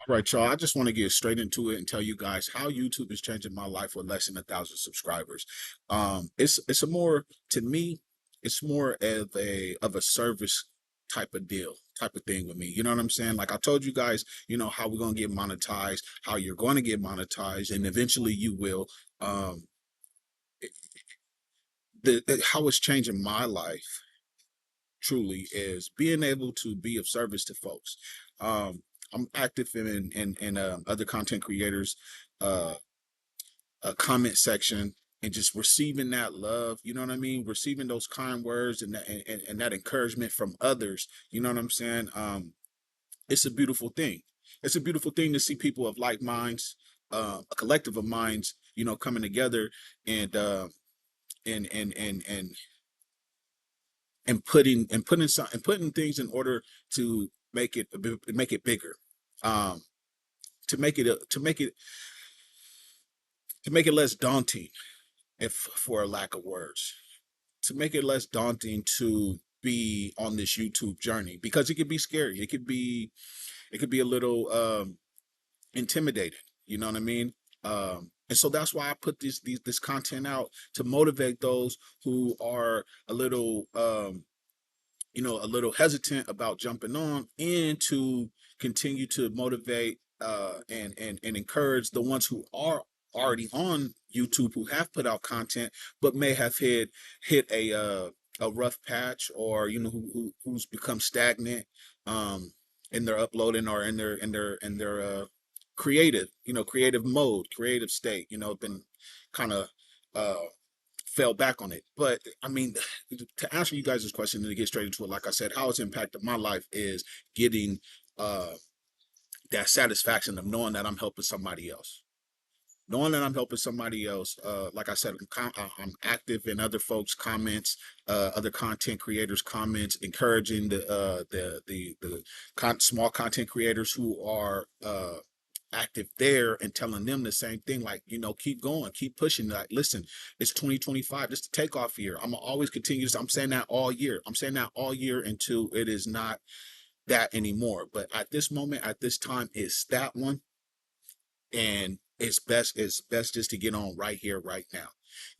All right, y'all. I just want to get straight into it and tell you guys how YouTube is changing my life with less than 1,000 subscribers. It's a more to me, it's more of a service type of deal, type of thing with me. You know what I'm saying? Like I told you guys, how we're gonna get monetized, how you're going to get monetized, and eventually you will. Um, how it's changing my life truly is being able to be of service to folks. Um, I'm active in other content creators, uh, a comment section, and just receiving that love. You know what I mean? Receiving those kind words and and that encouragement from others. You know what I'm saying? It's a beautiful thing. It's a beautiful thing to see people of like minds, a collective of minds, coming together and and and and and and putting things in order to make it bigger, um to make it to make it less daunting, if for a lack of words, to make it less daunting to be on this YouTube journey, because it could be scary, it could be a little intimidating, you know what I mean? And so that's why I put this content out, to motivate those who are a little a little hesitant about jumping on, and to continue to motivate and encourage the ones who are already on YouTube, who have put out content but may have hit a rough patch, or who's become stagnant in their uploading, or in their creative mode, creative state, been kind of uh fell back on it. But I mean, to answer you guys' question and to get straight into it, like I said, how it's impacted my life is getting uh that satisfaction of knowing that I'm helping somebody else. Knowing that I'm helping somebody else, like I said, I'm active in other folks' comments, other content creators' comments, encouraging the small content creators who are active there, and telling them the same thing, like, keep going, keep pushing. Like, listen, it's 2025, it's the takeoff year. I'm gonna always continue this. I'm saying that all year. I'm saying that all year until it is not that anymore. But at this moment, at this time, it's that one, and it's best just to get on right here, right now.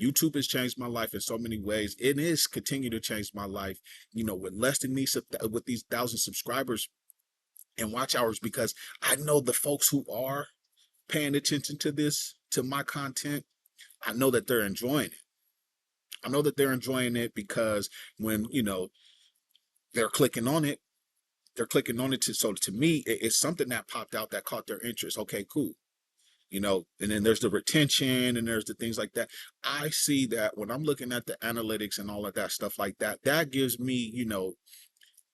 YouTube has changed my life in so many ways. It is continue to change my life, with less than these 1,000 subscribers and watch hours, because I know the folks who are paying attention to my content. I know that they're enjoying it. I know that they're enjoying it because when, they're clicking on it, they're clicking on it so to me, it's something that popped out that caught their interest. Okay, cool. And then there's the retention, and there's the things like that. I see that when I'm looking at the analytics and all of that stuff like that, that gives me,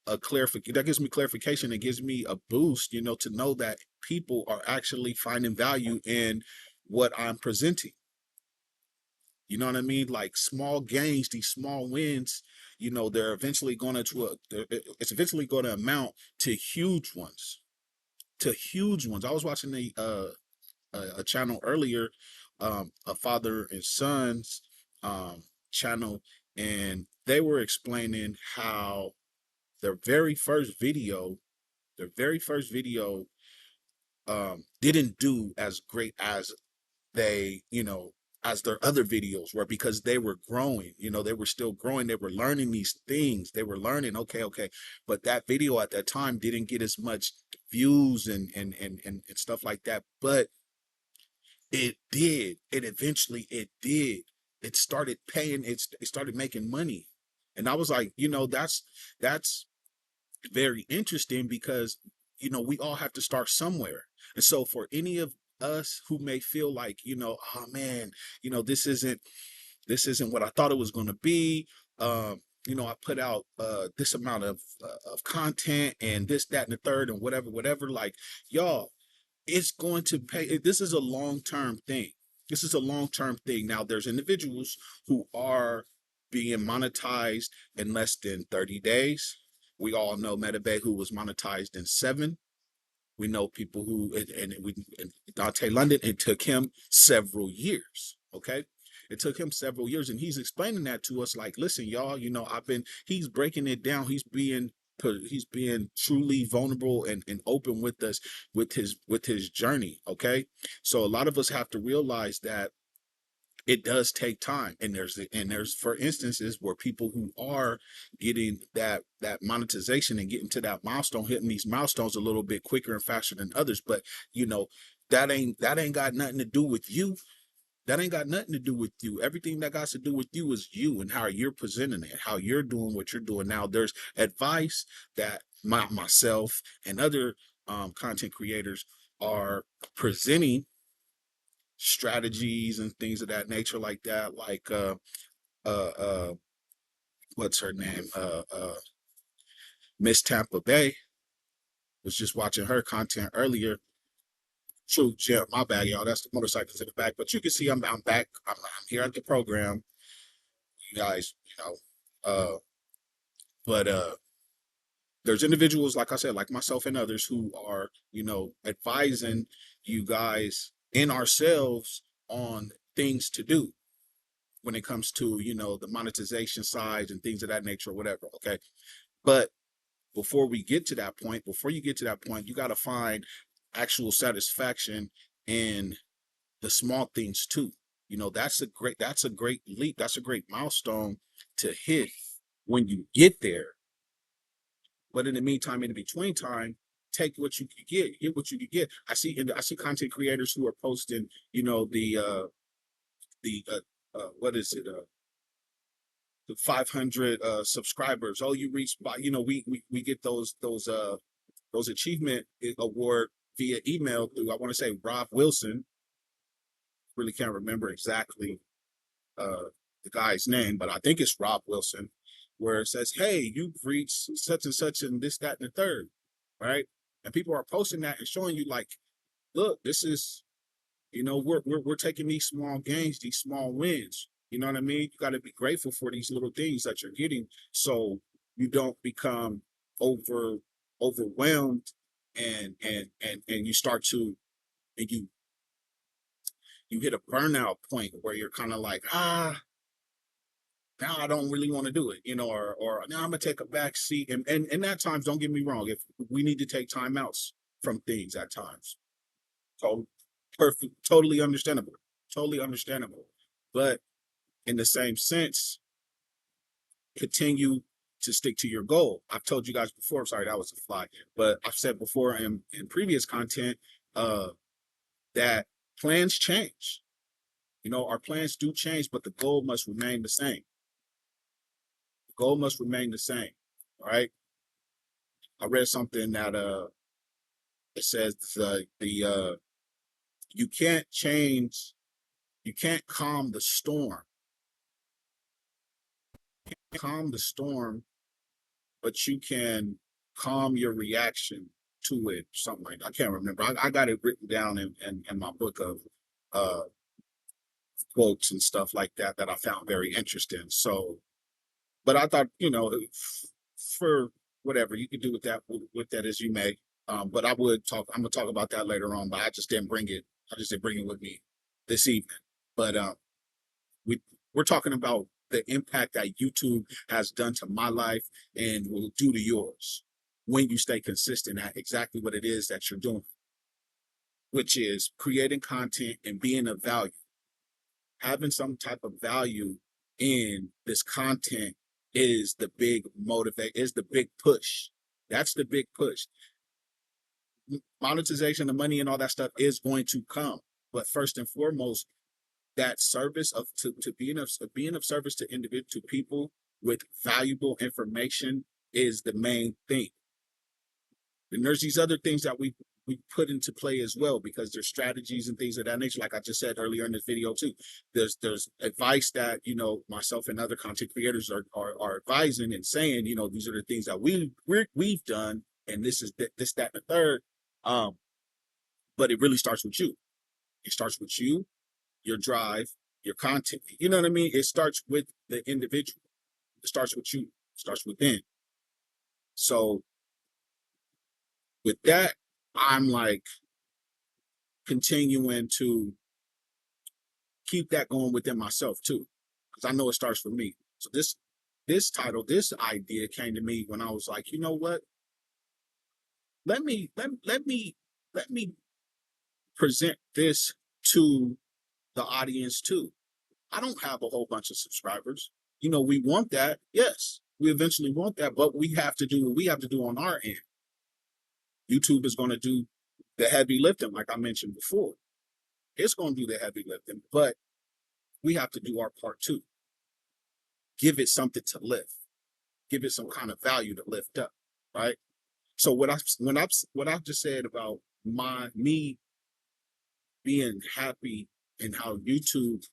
that gives me clarification. It gives me a boost, to know that people are actually finding value in what I'm presenting. You know what I mean? Like, small gains, these small wins, they're eventually going it's eventually going to amount to huge ones, to huge ones. I was watching a channel earlier, a father and sons channel, and they were explaining how their very first video, their very first video, didn't do as great as they, as their other videos were, because they were growing, they were still growing, they were learning these things, they were learning, okay, but that video at that time didn't get as much views and stuff like that, but it did. It did. It started paying. It started making money, and I was like, that's very interesting, because we all have to start somewhere. And so for any of us who may feel like, oh man, this isn't what I thought it was going to be. I put out this amount of content, and this, that, and the third, and whatever. Like, y'all, it's going to pay. This is a long-term thing. This is a long-term thing. Now, there's individuals who are being monetized in less than 30 days. We all know MetaBay, who was monetized in 7. We know people who, and Dante London, it took him several years. Okay. It took him several years. And he's explaining that to us, like, listen, y'all, he's breaking it down. He's being he's being truly vulnerable and open with us with his journey. Okay, so a lot of us have to realize that it does take time, and there's for instances where people who are getting that monetization and getting to that milestone, hitting these milestones a little bit quicker and faster than others. But you know, that ain't got nothing to do with you. That ain't got nothing to do with you. Everything that got to do with you is you and how you're presenting it, how you're doing what you're doing. Now, there's advice that myself and other content creators are presenting, strategies and things of that nature, like that. Like uh, uh, what's her name? Miss Tampa Bay. Was just watching her content earlier. True, Jim. My bad, y'all. That's the motorcycles in the back. But you can see I'm back. I'm here at the program. You guys, but there's individuals, like I said, like myself and others, who are, advising you guys and ourselves on things to do when it comes to, the monetization side and things of that nature or whatever. Okay. But before we get to that point, before you get to that point, you got to find actual satisfaction in the small things too. That's a great leap. That's a great milestone to hit when you get there. But in the meantime, in the between time, take what you can get what you can get. I see content creators who are posting, the what is it? The 500 subscribers. Oh, you reached by, we get those achievement award via email through, I want to say, Rob Wilson. Really can't remember exactly the guy's name, but I think it's Rob Wilson, where it says, "Hey, you've reached such and such and this, that, and the third," right? And people are posting that and showing you, like, look, this is, we're taking these small gains, these small wins. You know what I mean? You got to be grateful for these little things that you're getting, so you don't become over overwhelmed, and you start to, and you hit a burnout point where you're kind of like, now I don't really want to do it, or now I'm gonna take a back seat. And at times, don't get me wrong, if we need to take timeouts from things at times, so perfect, totally understandable. But in the same sense, continue to stick to your goal. I've told you guys before. I'm sorry, that was a fly, but I've said before in previous content uh, that plans change. Our plans do change, but the goal must remain the same. The goal must remain the same. All right. I read something that it says you can't change, you can't calm the storm, but you can calm your reaction to it. Something like that. I can't remember. I got it written down in my book of uh, quotes and stuff like that that I found very interesting. So, but I thought, for whatever you can do with that as you may. But I'm gonna talk about that later on. But I just didn't bring it. I just didn't bring it with me this evening. But we we're talking about the impact that YouTube has done to my life and will do to yours when you stay consistent at exactly what it is that you're doing, which is creating content and being of value, having some type of value in this content is the big motivate, is the big push. That's the big push. Monetization, the money and all that stuff is going to come. But first and foremost, that service to being of service to to people with valuable information is the main thing. And there's these other things that we put into play as well, because there's strategies and things of that nature. Like I just said earlier in this video too, there's advice that myself and other content creators are advising and saying, these are the things that we've done, and this is this, that, and the third. Um, but it really starts with you. It starts with you, your drive, your content. You know what I mean? It starts with the individual. It starts with you. It starts within. So with that, I'm like continuing to keep that going within myself too, because I know it starts for me. So this title, this idea came to me when I was like, you know what? Let me let me present this to the audience too. I don't have a whole bunch of subscribers. You know, we want that. Yes, we eventually want that, but we have to do what we have to do on our end. YouTube is going to do the heavy lifting, like I mentioned before. It's going to do the heavy lifting, but we have to do our part too. Give it something to lift. Give it some kind of value to lift up, right? So what I just said about me being happy and how YouTube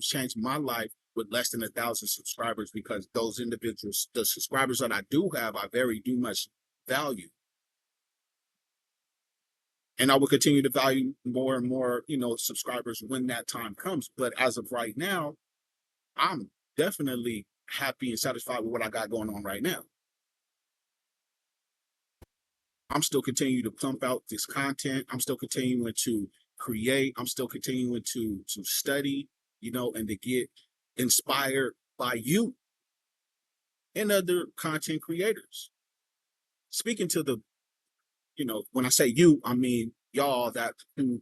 changed my life with less than 1,000 subscribers, because those individuals, the subscribers that I do have, I do much value, and I will continue to value more and more, subscribers when that time comes. But as of right now, I'm definitely happy and satisfied with what I got going on right now. I'm still continuing to pump out this content. I'm still continuing to create. I'm still continuing to study, and to get inspired by you and other content creators. Speaking to the, when I say you, I mean y'all that who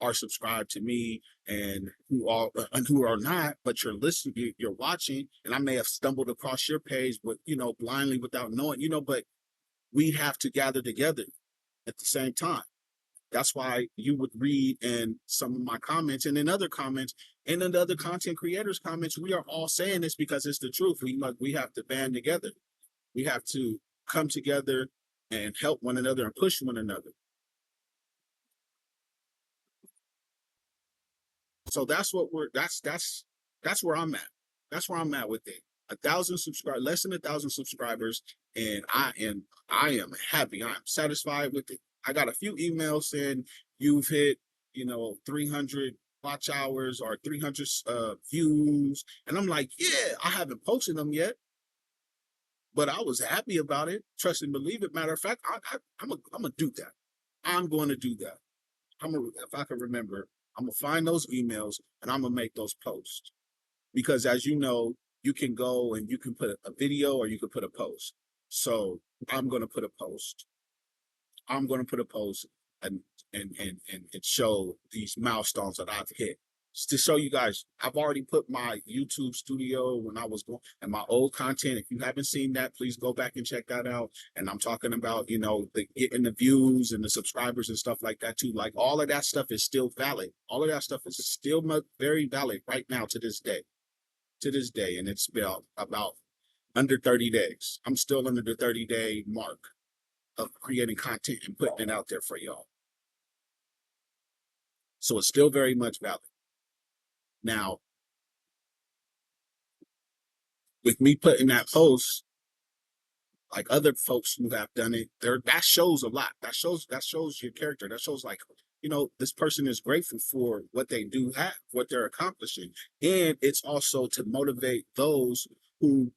are subscribed to me and who are not, but you're listening, you're watching, and I may have stumbled across your page, but blindly without knowing, but we have to gather together at the same time. That's why you would read in some of my comments and in other comments and in the other content creators' comments, we are all saying this because it's the truth. We have to band together. We have to come together and help one another and push one another. So that's where I'm at. That's where I'm at with it. 1,000 subscribers, less than 1,000 subscribers, and I am happy. I'm satisfied with it. I got a few emails saying you've hit 300 watch hours or 300 views, and I'm like, yeah, I haven't posted them yet, but I was happy about it. Trust and believe it. Matter of fact, I'm gonna do that. I'm going to do that. If I can remember, I'm gonna find those emails and I'm gonna make those posts, because as you know, you can go and you can put a video or you can put a post. So I'm gonna put a post. I'm gonna put a post and and show these milestones that I've hit. Just to show you guys, I've already put my YouTube studio when I was going and my old content. If you haven't seen that, please go back and check that out. And I'm talking about, the getting the views and the subscribers and stuff like that too. Like all of that stuff is still valid. All of that stuff is still very valid right now to this day. To this day, and it's been about under 30 days. I'm still under the 30-day mark of creating content and putting it out there for y'all. So it's still very much valid. Now, with me putting that post, like other folks who have done it, that shows a lot. That shows your character. That shows like, this person is grateful for what they do have, what they're accomplishing. And it's also to motivate those who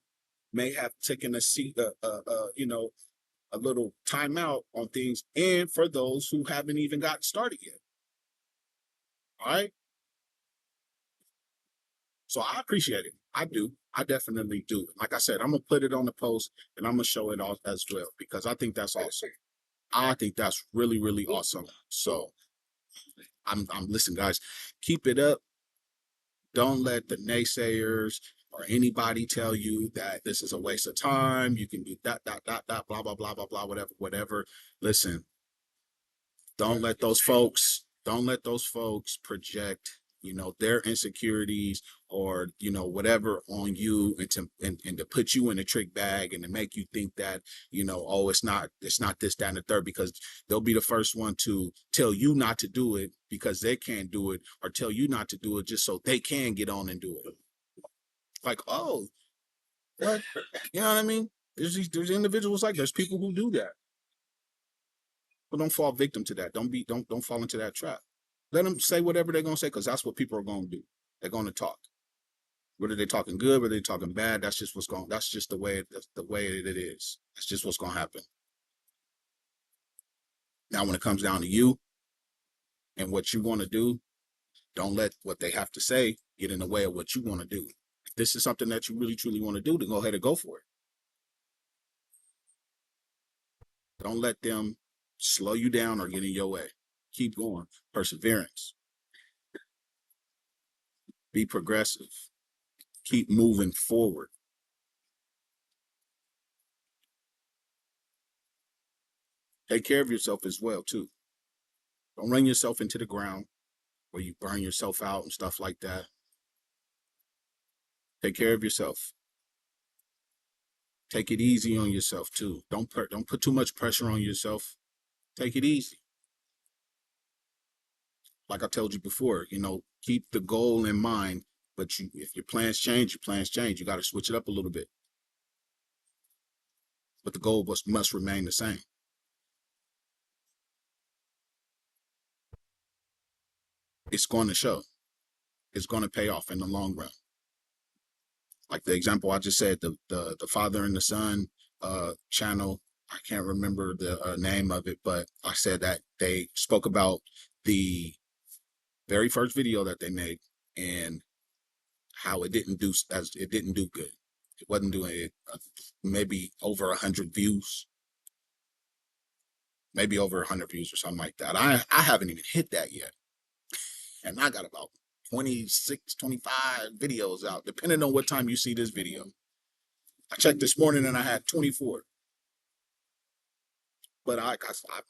may have taken a seat, a little time out on things, and for those who haven't even gotten started yet. All right. So I appreciate it. I do. I definitely do. Like I said, I'm gonna put it on the post and I'm gonna show it all as well, because I think that's awesome. I think that's really, really awesome. So I'm listen, guys, keep it up. Don't let the naysayers or anybody tell you that this is a waste of time. You can do that, blah, blah, blah, blah, blah, whatever, whatever. Listen, don't let those folks project, their insecurities or, whatever on you, and to put you in a trick bag and to make you think that, oh, it's not this, that, and the third, because they'll be the first one to tell you not to do it because they can't do it, or tell you not to do it just so they can get on and do it. Like, oh, what? You know what I mean? There's individuals, like there's people who do that. But don't fall victim to that. Don't fall into that trap. Let them say whatever they're gonna say, because that's what people are gonna do. They're gonna talk. Whether they're talking good, whether they're talking bad, that's just what's going. That's just the way it is. That's just what's gonna happen. Now, when it comes down to you and what you want to do, don't let what they have to say get in the way of what you want to do. this is something that you really truly want to do, then go ahead and go for it. Don't let them slow you down or get in your way. Keep going. Perseverance. Be progressive. Keep moving forward. Take care of yourself as well, too. Don't run yourself into the ground where you burn yourself out and stuff like that. Take care of yourself. Take it easy on yourself too. Don't put too much pressure on yourself. Take it easy. Like I told you before, keep the goal in mind. But if your plans change, your plans change. You got to switch it up a little bit. But the goal must remain the same. It's going to show. It's going to pay off in the long run. Like the example I just said, the father and the son channel. I can't remember the name of it, but I said that they spoke about the very first video that they made and how it didn't do good. It wasn't doing it. Maybe over 100 views, maybe over 100 views or something like that. I haven't even hit that yet, and I got about 26, 25 videos out, depending on what time you see this video. I checked this morning and I had 24. But I not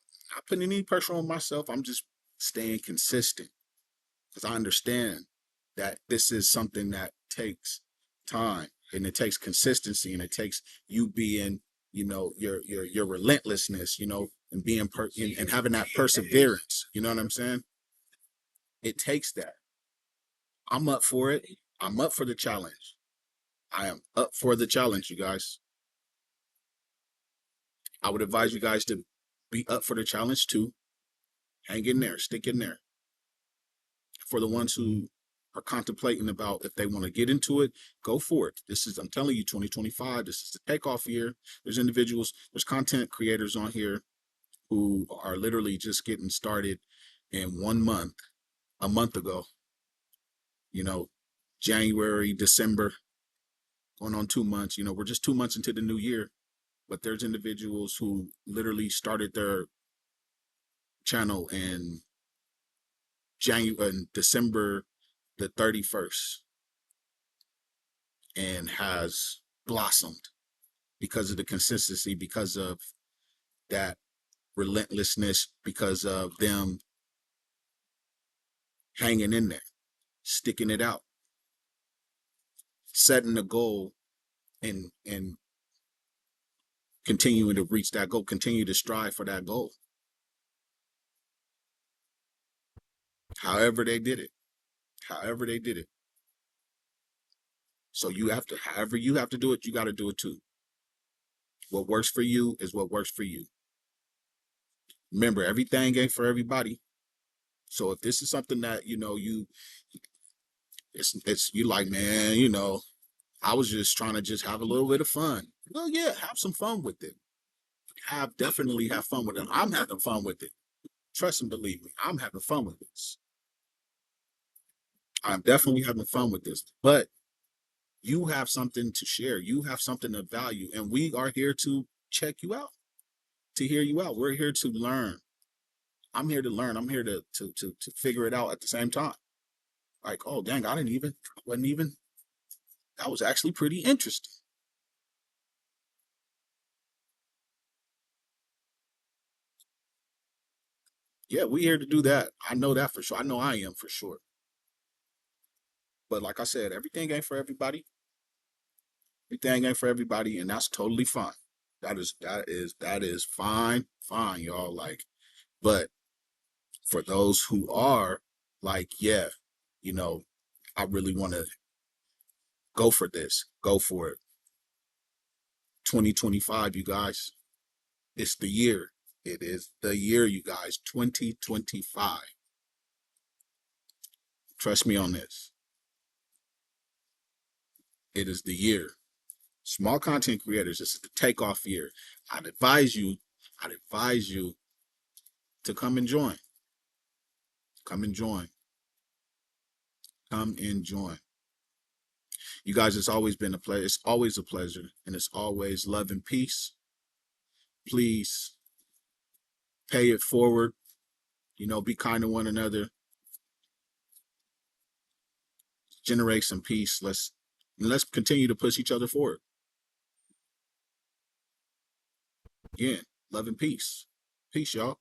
putting any pressure on myself. I'm just staying consistent because I understand that this is something that takes time and it takes consistency and it takes you being, your relentlessness, and being and having that perseverance. You know what I'm saying? It takes that. I'm up for it. I'm up for the challenge. I am up for the challenge, you guys. I would advise you guys to be up for the challenge too. Hang in there, stick in there. For the ones who are contemplating about if they want to get into it, go for it. I'm telling you, 2025, this is the takeoff year. There's content creators on here who are literally just getting started in 1 month, a month ago, you know, January, December, going on 2 months. We're just 2 months into the new year, but there's individuals who literally started their channel in December the 31st and has blossomed because of the consistency, because of that relentlessness, because of them hanging in there, sticking it out, setting a goal and continuing to reach that goal, continue to strive for that goal. However they did it. However they did it. So however you have to do it, you got to do it too. What works for you is what works for you. Remember, everything ain't for everybody. So if this is something that, it's you like, man, I was just trying to just have a little bit of fun. Well, yeah, have some fun with it. Definitely have fun with it. I'm having fun with it. Trust and believe me, I'm having fun with this. I'm definitely having fun with this. But you have something to share. You have something of value, and we are here to check you out, to hear you out. We're here to learn. I'm here to learn. I'm here to figure it out at the same time. Like, oh dang, wasn't even. That was actually pretty interesting. Yeah, we here to do that. I know that for sure. I know I am for sure. But like I said, everything ain't for everybody. Everything ain't for everybody, and that's totally fine. That is fine, y'all. Like, but for those who are like, yeah, you know, I really want to go for this. Go for it. 2025, you guys. It's the year. It is the year, you guys. 2025. Trust me on this. It is the year. Small content creators, this is the takeoff year. I'd advise you to come and join. Come and join. Come and join. You guys, it's always been a pleasure. It's always a pleasure, and it's always love and peace. Please pay it forward. Be kind to one another. Generate some peace. Let's continue to push each other forward. Again, love and peace. Peace, y'all.